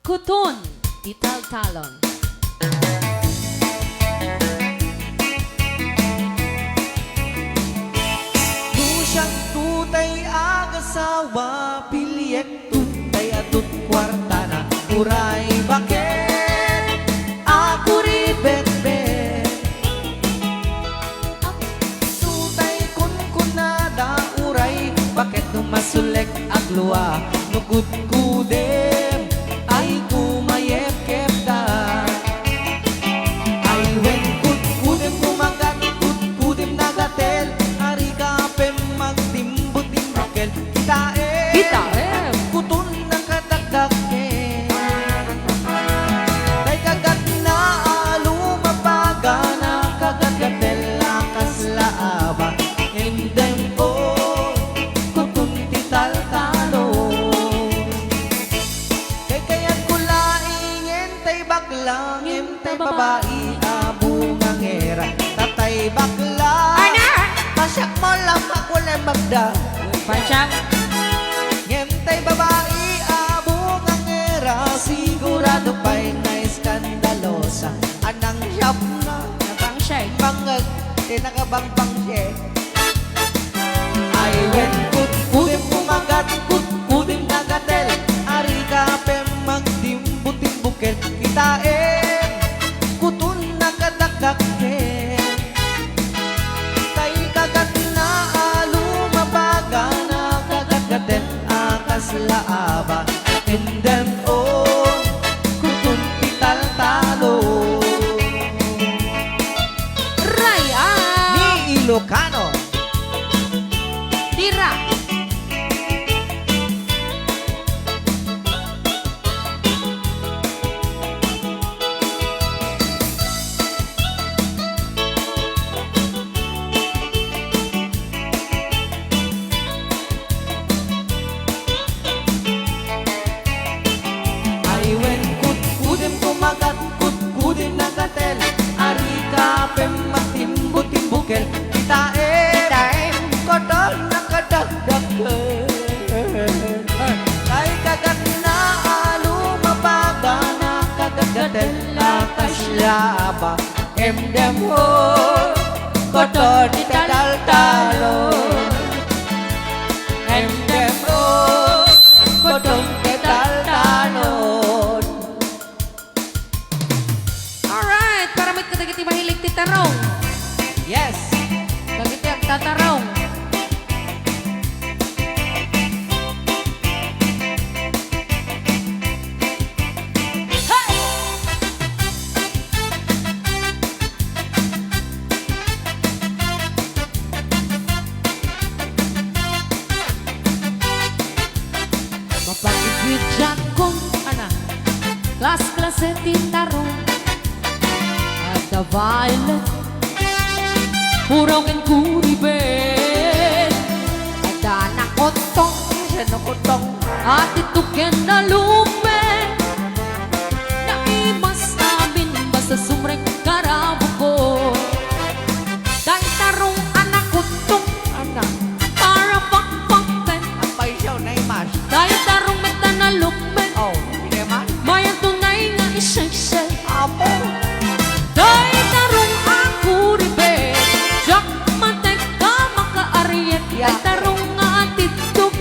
Kuton, italtalon. Dusang tutay agasawa, piliyek tutay atut kwarta na uray bakit ako ribet-bet. Tutay kun kunada uray bakit numasulek agluwa nugud kudem ay kumayep-kep da. Ay wen kut kudem kumagat kut kudem nagatel ari kapem magtimbut-timbukel kitaem Kitaem. kutun ng kadagdagen kay kagat na alumapaga na kagagatel lakas laaba endem o kutun tital-talo kay kaya't kulaing entay baklang entay babae abungang era tatay bakla pasyak mo lang ako lang magda Panchak. ngentay babae abungang era sigurado pa'y na iskandalosa anang shop na Napangshay. bangag tinakabangpang siya ay wen kut kudim kumagat kut kudim nagatel ari kapem magtimbut-timbukel kitaem kutun nakadakdaken kay kagat na alumabaga na kagagaten akas laaba endem o kutun tital-talo Raya. ni Ilocano. Tira. Ay wen kut kudim kumagat kut kudim nagatel ari kapem magtimbut-timbukel kitaem kodol nakadagdagen kay kagat na alumabaga na kagagatel lakas laba emdem ho kodol tital-talo emdem ho kodol tital-talo. Alright, para may katagiti mahilig ti tarong. Yes. Kagiti ang tatarong. Mapagigit dyan kong klas-klase ti tarong. At the violet Purong and kuribet At anak kotong Senokotong At ituken na lumen Na imas namin Basta sumrek karabo ko Dahil tarong anak kotong anak Para pakpaken apay siya na imas. Dahil tarong meta na lumen Oh, hindi man. Mayan tunay nga isay-say Apo. Dahil tarong ako ribet Jak matek ka makaariet Yeah. Dahil tarong nga atitok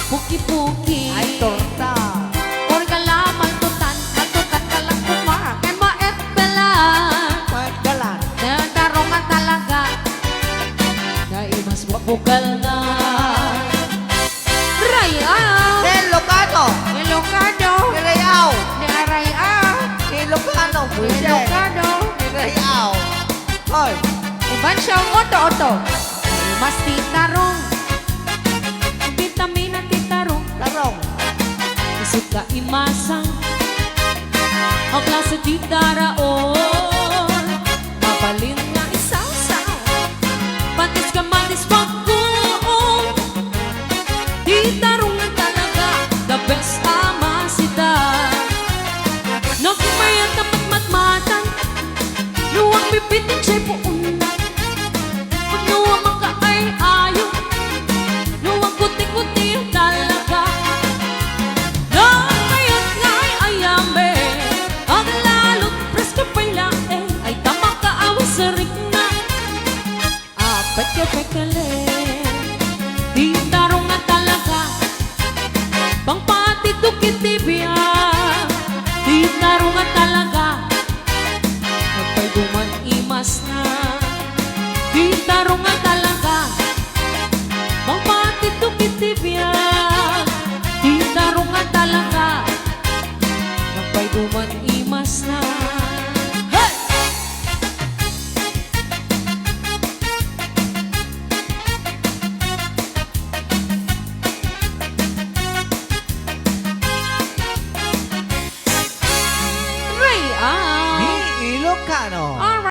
Puki-puki Ay torta. Or kalaman tutan Atutan ka lang kumara Kaya maet pala Magalan. Dahil tarong nga talaga Dahil mas mapukal na Rayaw Ilocano. Ilocado Nirayaw. Rayaw Ilocano. Buset. Ilocado Nirayaw. Hoy. Iban siyang oto-oto. Mas titarong. Vitamina titarong. Tarong. Isip ka imasang. Ang klase titaraon. Mapalin